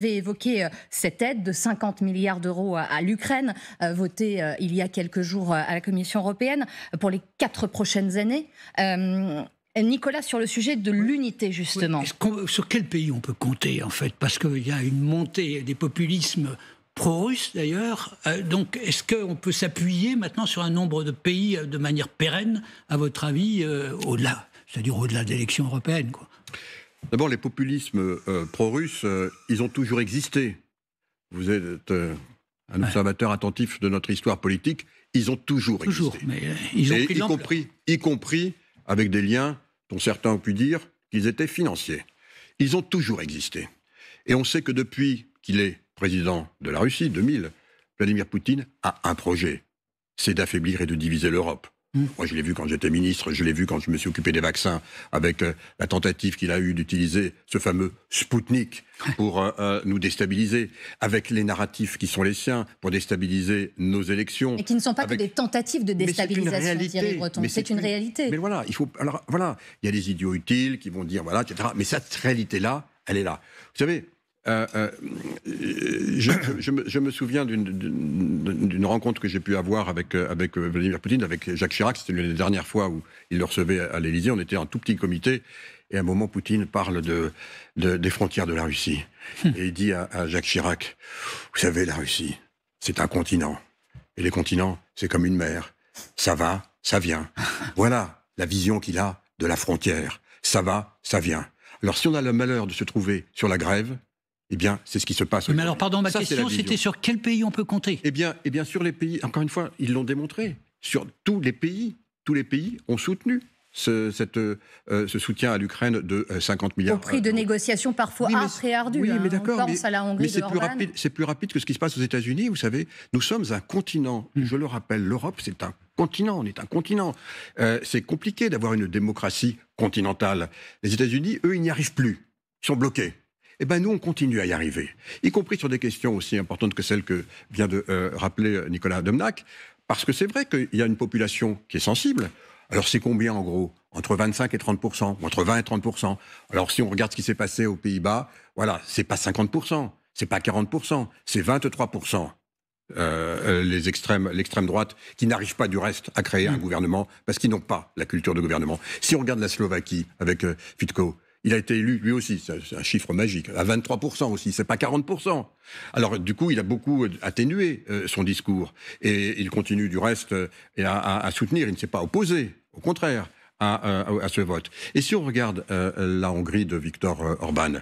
Avez évoqué cette aide de 50 milliards d'euros à l'Ukraine, votée il y a quelques jours à la Commission européenne pour les 4 prochaines années. Nicolas, sur le sujet de l'unité, justement. Sur quel pays on peut compter, en fait? Parce qu'il y a une montée des populismes pro-russes, d'ailleurs. Donc, est-ce qu'on peut s'appuyer maintenant sur un nombre de pays de manière pérenne, à votre avis, au-delà, c'est-à-dire au-delà de l'élection européenne, quoi? D'abord, les populismes pro-russes, ils ont toujours existé. Vous êtes un observateur attentif de notre histoire politique. Ils ont toujours existé. Mais ils ont pris de l'ampleur. Y compris avec des liens dont certains ont pu dire qu'ils étaient financiers. Ils ont toujours existé. Et on sait que depuis qu'il est président de la Russie, 2000, Vladimir Poutine a un projet. C'est d'affaiblir et de diviser l'Europe. Moi, je l'ai vu quand j'étais ministre, je l'ai vu quand je me suis occupé des vaccins, avec la tentative qu'il a eue d'utiliser ce fameux Spoutnik pour nous déstabiliser, avec les narratifs qui sont les siens pour déstabiliser nos élections. Et qui ne sont pas que des tentatives de déstabilisation, Thierry Breton. C'est une réalité. Mais voilà, il y a des idiots utiles qui vont dire, voilà, etc. Mais cette réalité-là, elle est là. Vous savez, je me souviens d'une rencontre que j'ai pu avoir avec Vladimir Poutine, avec Jacques Chirac. C'était l'une des dernières fois où il le recevait à l'Élysée. On était un tout petit comité. Et à un moment, Poutine parle des frontières de la Russie. Et il dit à Jacques Chirac, vous savez, la Russie, c'est un continent. Et les continents, c'est comme une mer. Ça va, ça vient. Voilà la vision qu'il a de la frontière. Ça va, ça vient. Alors si on a le malheur de se trouver sur la grève, eh bien, c'est ce qui se passe. Mais alors, pardon, ma question, c'était sur quel pays on peut compter? Eh bien, sur les pays, encore une fois, ils l'ont démontré. Sur tous les pays ont soutenu ce soutien à l'Ukraine de 50 milliards. Au prix de négociations parfois âpres et ardues. Oui, mais d'accord. On pense à la Hongrie de Orban. C'est plus rapide que ce qui se passe aux États-Unis. Vous savez, nous sommes un continent. Je le rappelle, l'Europe, c'est un continent. On est un continent. C'est compliqué d'avoir une démocratie continentale. Les États-Unis, eux, ils n'y arrivent plus. Ils sont bloqués. Eh bien, nous, on continue à y arriver, y compris sur des questions aussi importantes que celles que vient de rappeler Nicolas Domnac, parce que c'est vrai qu'il y a une population qui est sensible. Alors, c'est combien, en gros? Entre 25 et 30%, ou entre 20 et 30%. Alors, si on regarde ce qui s'est passé aux Pays-Bas, voilà, c'est pas 50%, c'est pas 40%, c'est 23%. L'extrême droite, qui n'arrive pas du reste à créer un gouvernement, parce qu'ils n'ont pas la culture de gouvernement. Si on regarde la Slovaquie, avec Fico, il a été élu, lui aussi, c'est un chiffre magique, à 23% aussi, c'est pas 40%. Alors, du coup, il a beaucoup atténué son discours. Et il continue, du reste, à soutenir, il ne s'est pas opposé, au contraire, à ce vote. Et si on regarde la Hongrie de Viktor Orban,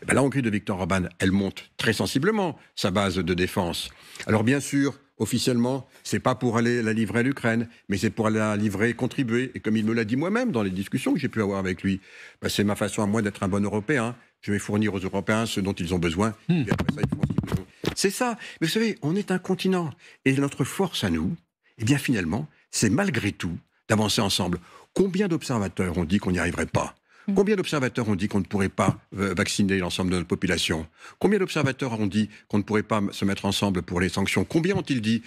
la Hongrie de Viktor Orban, elle monte très sensiblement sa base de défense. Alors, bien sûr, officiellement, c'est pas pour aller la livrer à l'Ukraine, mais c'est pour aller la livrer, contribuer. Et comme il me l'a dit moi-même dans les discussions que j'ai pu avoir avec lui, c'est ma façon à moi d'être un bon Européen. Je vais fournir aux Européens ce dont ils ont besoin. Et après ça, ils font ce qu'ils veulent. C'est ça. Mais vous savez, on est un continent. Et notre force à nous, eh bien finalement, c'est malgré tout d'avancer ensemble. Combien d'observateurs ont dit qu'on n'y arriverait pas? Combien d'observateurs ont dit qu'on ne pourrait pas vacciner l'ensemble de notre population? Combien d'observateurs ont dit qu'on ne pourrait pas se mettre ensemble pour les sanctions? Combien ont-ils dit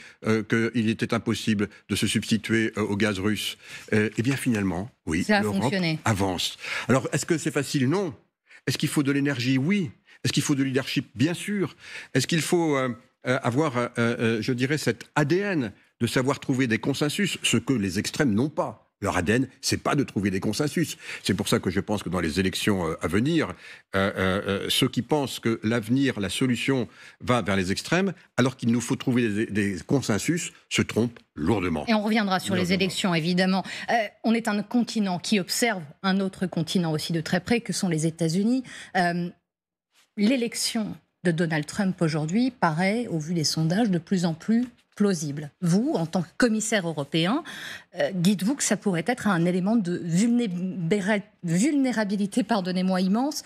qu'il était impossible de se substituer au gaz russe? Eh bien finalement, oui, l'Europe avance. Alors, est-ce que c'est facile? Non. Est-ce qu'il faut de l'énergie? Oui. Est-ce qu'il faut de leadership? Bien sûr. Est-ce qu'il faut avoir, je dirais, cet ADN de savoir trouver des consensus, ce que les extrêmes n'ont pas? Leur ADN, c'est pas de trouver des consensus. C'est pour ça que je pense que dans les élections à venir, ceux qui pensent que l'avenir, la solution va vers les extrêmes, alors qu'il nous faut trouver des consensus, se trompent lourdement. Et on reviendra sur les élections, évidemment. On est un continent qui observe un autre continent aussi de très près, que sont les États-Unis. L'élection de Donald Trump aujourd'hui paraît, au vu des sondages, de plus en plus plausible. Vous, en tant que commissaire européen, dites-vous que ça pourrait être un élément de vulnérabilité, pardonnez-moi, immense,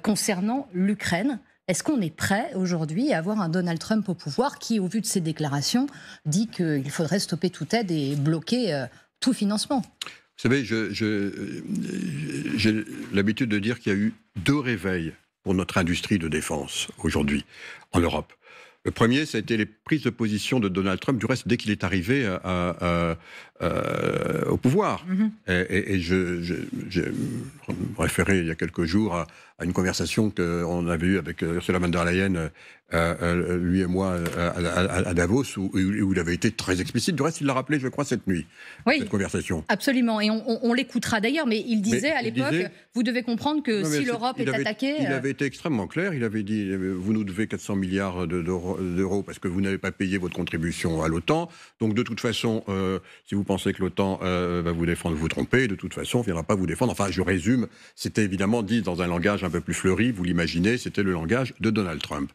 concernant l'Ukraine? Est-ce qu'on est prêt aujourd'hui à avoir un Donald Trump au pouvoir qui, au vu de ses déclarations, dit qu'il faudrait stopper toute aide et bloquer tout financement? Vous savez, j'ai l'habitude de dire qu'il y a eu 2 réveils pour notre industrie de défense aujourd'hui en Europe. Le premier, ça a été les prises de position de Donald Trump, du reste, dès qu'il est arrivé au pouvoir. Et je me référais il y a quelques jours à une conversation qu'on avait eue avec Ursula von der Leyen, lui et moi, à Davos, où il avait été très explicite. Du reste, il l'a rappelé, je crois, cette nuit, cette conversation. Absolument, et on l'écoutera d'ailleurs, mais il disait à l'époque, vous devez comprendre que si l'Europe est attaquée... Il avait été extrêmement clair, il avait dit, vous nous devez 400 milliards d'euros parce que vous n'avez pas payé votre contribution à l'OTAN, donc de toute façon, si vous pensez que l'OTAN va vous défendre, vous vous trompez, de toute façon, on ne viendra pas vous défendre. Enfin, je résume, c'était évidemment dit dans un langage un peu plus fleuri, vous l'imaginez, c'était le langage de Donald Trump.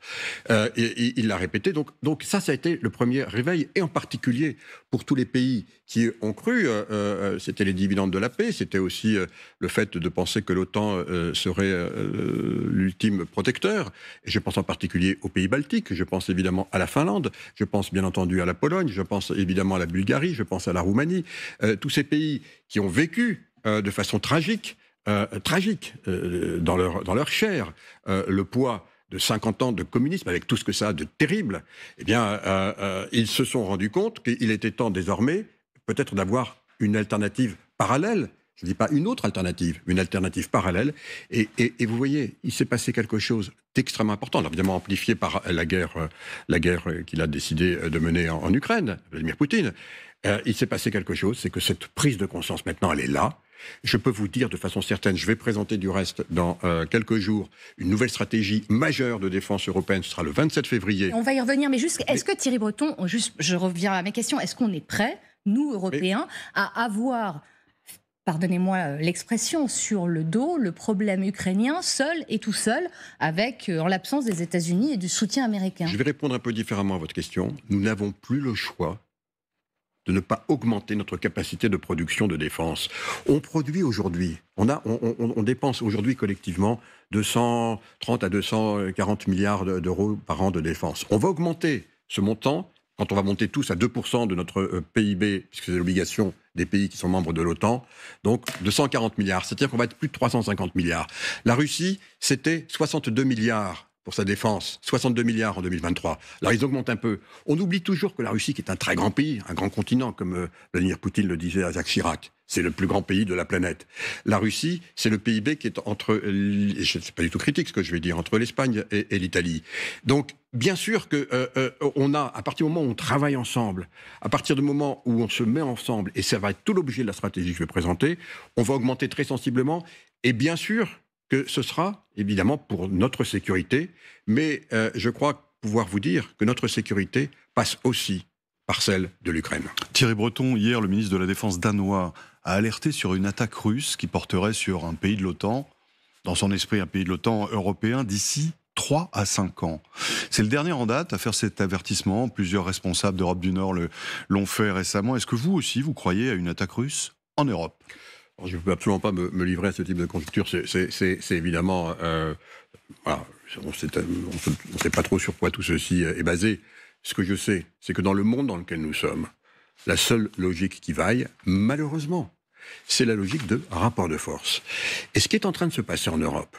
Et il l'a répété, donc ça a été le premier réveil, et en particulier pour tous les pays qui ont cru, c'était les dividendes de la paix, c'était aussi le fait de penser que l'OTAN serait l'ultime protecteur, et je pense en particulier aux pays baltiques, je pense évidemment à la Finlande, je pense bien entendu à la Pologne, je pense évidemment à la Bulgarie, je pense à la Roumanie, tous ces pays qui ont vécu de façon tragique dans leur chair le poids de 50 ans de communisme, avec tout ce que ça a de terrible, eh bien, ils se sont rendus compte qu'il était temps désormais peut-être d'avoir une alternative parallèle. Je ne dis pas une autre alternative, une alternative parallèle. Et vous voyez, il s'est passé quelque chose d'extrêmement important, alors évidemment amplifié par la guerre qu'il a décidé de mener en Ukraine, Vladimir Poutine. Il s'est passé quelque chose, c'est que cette prise de conscience maintenant, elle est là. Je peux vous dire de façon certaine, je vais présenter du reste dans quelques jours une nouvelle stratégie majeure de défense européenne, ce sera le 27 février. On va y revenir, mais juste, est-ce que Thierry Breton, je reviens à mes questions, est-ce qu'on est prêt, nous, Européens, à avoir, pardonnez-moi l'expression, sur le dos le problème ukrainien, seul et tout seul, avec, en l'absence des États-Unis et du soutien américain? Je vais répondre un peu différemment à votre question. Nous n'avons plus le choix de ne pas augmenter notre capacité de production de défense. On produit aujourd'hui, on dépense aujourd'hui collectivement 230 à 240 milliards d'euros par an de défense. On va augmenter ce montant quand on va monter tous à 2% de notre PIB, puisque c'est l'obligation des pays qui sont membres de l'OTAN, donc 240 milliards, c'est-à-dire qu'on va être plus de 350 milliards. La Russie, c'était 62 milliards pour sa défense, 62 milliards en 2023. Alors ils augmentent un peu. On oublie toujours que la Russie, qui est un très grand pays, un grand continent, comme Vladimir Poutine le disait à Jacques Chirac, c'est le plus grand pays de la planète. La Russie, c'est le PIB qui est entre, c'est pas du tout critique ce que je vais dire, entre l'Espagne et l'Italie. Donc, bien sûr que on a, à partir du moment où on travaille ensemble, à partir du moment où on se met ensemble, et ça va être tout l'objet de la stratégie que je vais présenter, on va augmenter très sensiblement, et bien sûr que ce sera évidemment pour notre sécurité, mais je crois pouvoir vous dire que notre sécurité passe aussi par celle de l'Ukraine. Thierry Breton, hier, le ministre de la Défense danois a alerté sur une attaque russe qui porterait sur un pays de l'OTAN, dans son esprit un pays de l'OTAN européen, d'ici 3 à 5 ans. C'est le dernier en date à faire cet avertissement. Plusieurs responsables d'Europe du Nord l'ont fait récemment. Est-ce que vous aussi, vous croyez à une attaque russe en Europe ? Alors, je ne peux absolument pas me livrer à ce type de conjecture. C'est évidemment... voilà, on ne sait pas trop sur quoi tout ceci est basé. Ce que je sais, c'est que dans le monde dans lequel nous sommes, la seule logique qui vaille, malheureusement, c'est la logique de rapport de force. Et ce qui est en train de se passer en Europe,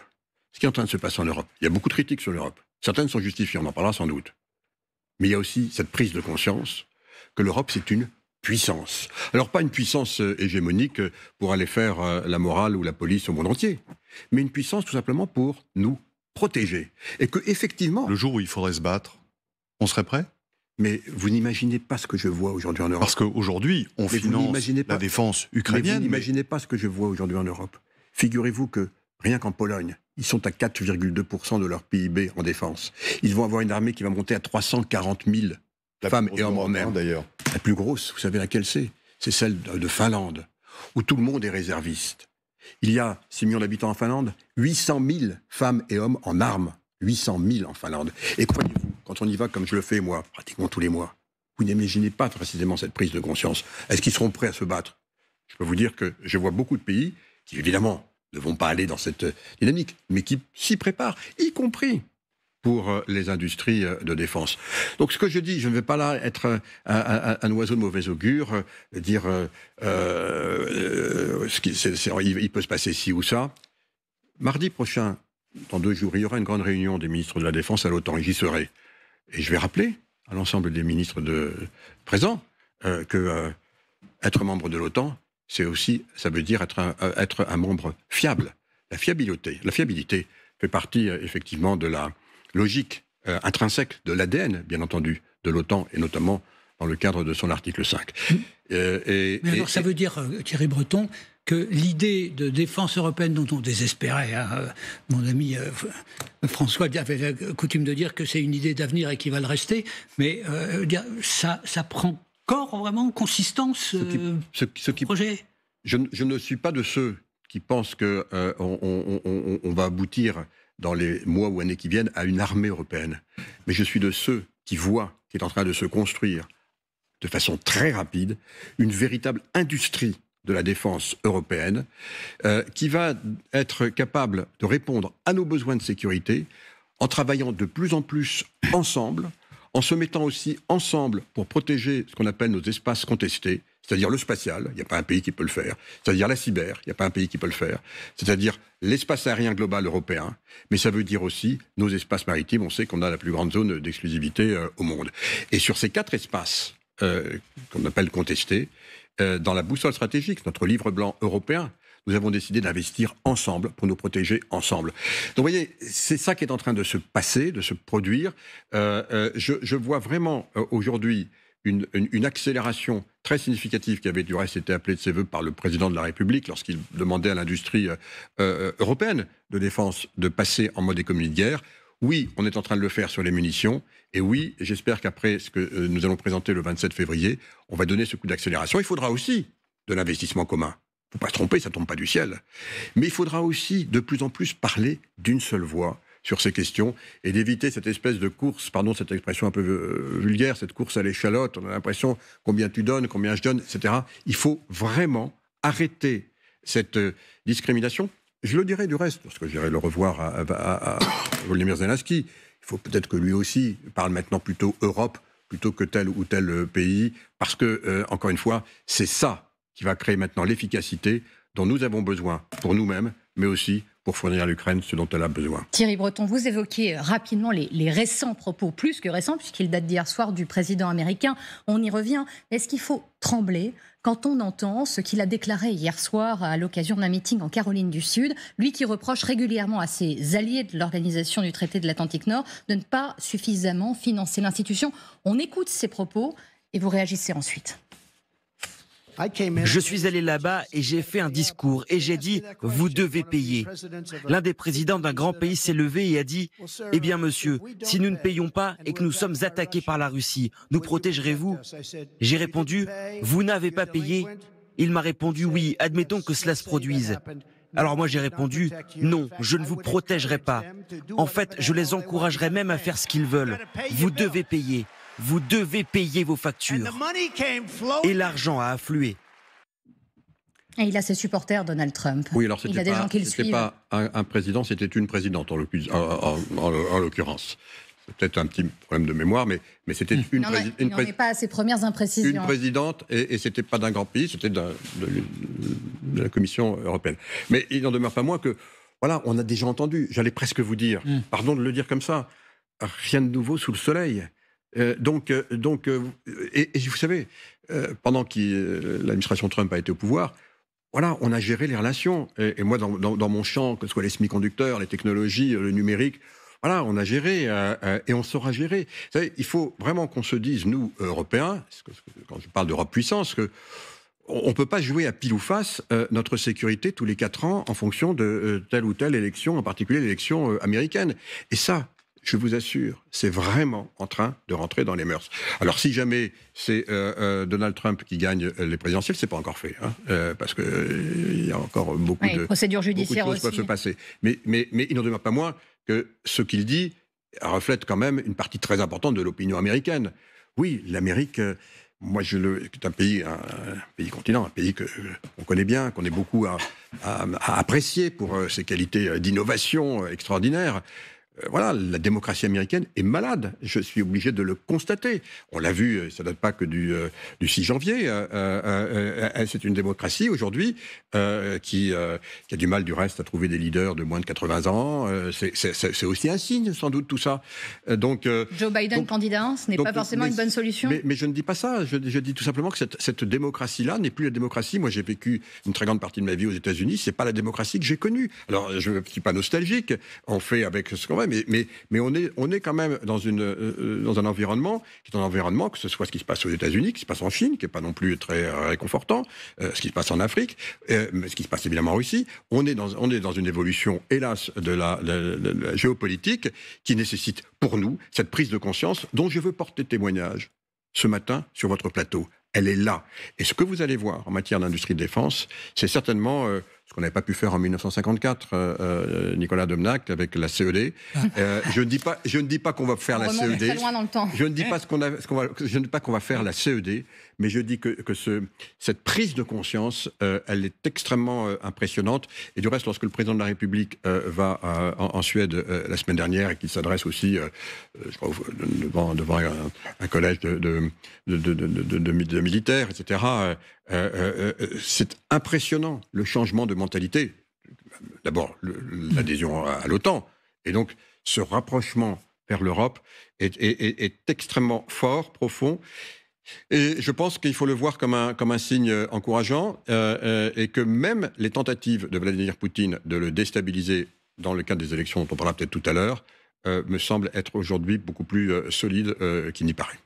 il y a beaucoup de critiques sur l'Europe. Certaines sont justifiées, on en parlera sans doute. Mais il y a aussi cette prise de conscience que l'Europe, c'est une puissance. Alors pas une puissance hégémonique pour aller faire la morale ou la police au monde entier, mais une puissance tout simplement pour nous protéger. Et que effectivement... Le jour où il faudrait se battre, on serait prêt ? Mais vous n'imaginez pas ce que je vois aujourd'hui en Europe. Parce qu'aujourd'hui, on finance la défense ukrainienne. Mais vous n'imaginez pas ce que je vois aujourd'hui en Europe. Figurez-vous que rien qu'en Pologne, ils sont à 4,2% de leur PIB en défense. Ils vont avoir une armée qui va monter à 340 000 femmes et hommes en mer. D'ailleurs. La plus grosse, vous savez laquelle c'est ? C'est celle de Finlande, où tout le monde est réserviste. Il y a 6 millions d'habitants en Finlande, 800 000 femmes et hommes en armes. 800 000 en Finlande. Et croyez-vous, quand on y va comme je le fais moi, pratiquement tous les mois, vous n'imaginez pas précisément cette prise de conscience. Est-ce qu'ils seront prêts à se battre ? Je peux vous dire que je vois beaucoup de pays qui, évidemment, ne vont pas aller dans cette dynamique, mais qui s'y préparent, y compris pour les industries de défense. Donc ce que je dis, je ne vais pas là être un oiseau de mauvais augure, dire il peut se passer ci ou ça. Mardi prochain, dans 2 jours, il y aura une grande réunion des ministres de la Défense à l'OTAN, et j'y serai. et je vais rappeler à l'ensemble des ministres présents que être membre de l'OTAN, ça veut dire être un membre fiable. La fiabilité fait partie effectivement de la logique intrinsèque de l'ADN, bien entendu, de l'OTAN, et notamment dans le cadre de son article 5. Mais alors ça veut dire, Thierry Breton, que l'idée de défense européenne dont on désespérait, mon ami François avait la coutume de dire que c'est une idée d'avenir et qu'il va le rester, mais ça prend corps vraiment consistance projet. Je ne suis pas de ceux qui pensent qu'on va aboutir dans les mois ou années qui viennent à une armée européenne. Mais je suis de ceux qui voient qu'il est en train de se construire de façon très rapide une véritable industrie de la défense européenne qui va être capable de répondre à nos besoins de sécurité en travaillant de plus en plus ensemble, en se mettant aussi ensemble pour protéger ce qu'on appelle nos espaces contestés, c'est-à-dire le spatial, il n'y a pas un pays qui peut le faire, c'est-à-dire la cyber, il n'y a pas un pays qui peut le faire, c'est-à-dire l'espace aérien global européen, mais ça veut dire aussi nos espaces maritimes, on sait qu'on a la plus grande zone d'exclusivité au monde. Et sur ces 4 espaces qu'on appelle contestés, dans la boussole stratégique, notre livre blanc européen, nous avons décidé d'investir ensemble pour nous protéger ensemble. Donc vous voyez, c'est ça qui est en train de se passer, de se produire. Je vois vraiment aujourd'hui une accélération très significative qui avait du reste été appelée de ses voeux par le président de la République lorsqu'il demandait à l'industrie européenne de défense de passer en mode économie de guerre. Oui, on est en train de le faire sur les munitions. Et oui, j'espère qu'après ce que nous allons présenter le 27 février, on va donner ce coup d'accélération. Il faudra aussi de l'investissement commun. Il ne faut pas se tromper, ça ne tombe pas du ciel. Mais il faudra aussi de plus en plus parler d'une seule voix sur ces questions et d'éviter cette espèce de course, pardon cette expression un peu vulgaire, cette course à l'échalote. On a l'impression combien tu donnes, combien je donne, etc. Il faut vraiment arrêter cette discrimination. Je le dirai du reste, parce que j'irai le revoir à Volodymyr Zelensky. Il faut peut-être que lui aussi parle maintenant plutôt Europe, plutôt que tel ou tel pays, parce que, encore une fois, c'est ça qui va créer maintenant l'efficacité dont nous avons besoin pour nous-mêmes, mais aussi pour fournir à l'Ukraine ce dont elle a besoin. Thierry Breton, vous évoquiez rapidement les récents propos, plus que récents, puisqu'ils datent d'hier soir, du président américain. On y revient. Est-ce qu'il faut trembler quand on entend ce qu'il a déclaré hier soir à l'occasion d'un meeting en Caroline du Sud, lui qui reproche régulièrement à ses alliés de l'Organisation du traité de l'Atlantique Nord de ne pas suffisamment financer l'institution? On écoute ses propos et vous réagissez ensuite. Je suis allé là-bas et j'ai fait un discours et j'ai dit « vous devez payer ». L'un des présidents d'un grand pays s'est levé et a dit « eh bien monsieur, si nous ne payons pas et que nous sommes attaqués par la Russie, nous protégerez-vous » J'ai répondu « vous n'avez pas payé ». Il m'a répondu « oui, admettons que cela se produise ». Alors moi j'ai répondu « non, je ne vous protégerai pas. En fait, je les encouragerai même à faire ce qu'ils veulent. Vous devez payer. Vous devez payer vos factures. » Et l'argent a afflué. Et il a ses supporters, Donald Trump. Oui, alors il a des gens qui le suivent. C'était pas un président, c'était une présidente en l'occurrence. C'est peut-être un petit problème de mémoire, mais c'était une présidente. Il n'en est pas à ses premières imprécisions. Une présidente, et c'était pas d'un grand pays, c'était de la Commission européenne. Mais il n'en demeure pas moins que, voilà, on a déjà entendu, j'allais presque vous dire, pardon de le dire comme ça, rien de nouveau sous le soleil. Donc, vous savez, pendant que l'administration Trump a été au pouvoir, voilà, on a géré les relations. Et moi, dans mon champ, que ce soit les semi-conducteurs, les technologies, le numérique, voilà, on a géré et on saura gérer. Vous savez, il faut vraiment qu'on se dise, nous, Européens, quand je parle d'Europe puissance, que on ne peut pas jouer à pile ou face notre sécurité tous les 4 ans en fonction de telle ou telle élection, en particulier l'élection américaine. Et ça, je vous assure, c'est vraiment en train de rentrer dans les mœurs. Alors, si jamais c'est Donald Trump qui gagne les présidentielles, c'est pas encore fait, parce qu'il y a encore beaucoup de choses peuvent se passer. Mais il n'en demeure pas moins que ce qu'il dit reflète quand même une partie très importante de l'opinion américaine. Oui, l'Amérique, moi, c'est un pays continent, un pays qu'on connaît bien, qu'on est beaucoup à apprécier pour ses qualités d'innovation extraordinaires. voilà, la démocratie américaine est malade. Je suis obligé de le constater. On l'a vu, ça ne date pas que du 6 janvier. C'est une démocratie aujourd'hui qui a du mal, du reste, à trouver des leaders de moins de 80 ans. C'est aussi un signe, sans doute, tout ça. Joe Biden, candidat, ce n'est pas forcément une bonne solution. Mais je ne dis pas ça. Je dis tout simplement que cette démocratie-là n'est plus la démocratie. Moi, j'ai vécu une très grande partie de ma vie aux États-Unis. C'est pas la démocratie que j'ai connue. Alors, je ne suis pas nostalgique. On fait avec ce qu'on veut. Mais on est quand même dans un environnement qui est un environnement, que ce soit ce qui se passe aux États-Unis, ce qui se passe en Chine, qui n'est pas non plus très réconfortant, ce qui se passe en Afrique, mais ce qui se passe évidemment en Russie. On est dans une évolution, hélas, de la géopolitique qui nécessite pour nous cette prise de conscience dont je veux porter témoignage ce matin sur votre plateau. Elle est là. Et ce que vous allez voir en matière d'industrie de défense, c'est certainement ce qu'on n'avait pas pu faire en 1954, Nicolas Domnac, avec la CED. Je ne dis pas qu'on va faire la CED. Très loin dans le temps. Je ne dis pas je ne dis pas qu'on va faire la CED, mais je dis que cette prise de conscience, elle est extrêmement impressionnante. Et du reste, lorsque le président de la République va en Suède la semaine dernière et qu'il s'adresse aussi je crois, devant un collège de militaires, etc., c'est impressionnant, le changement de mentalité. D'abord, l'adhésion à l'OTAN. Et donc, ce rapprochement vers l'Europe est extrêmement fort, profond. Et je pense qu'il faut le voir comme un signe encourageant et que même les tentatives de Vladimir Poutine de le déstabiliser dans le cadre des élections dont on parlera peut-être tout à l'heure me semblent être aujourd'hui beaucoup plus solides qu'il n'y paraît.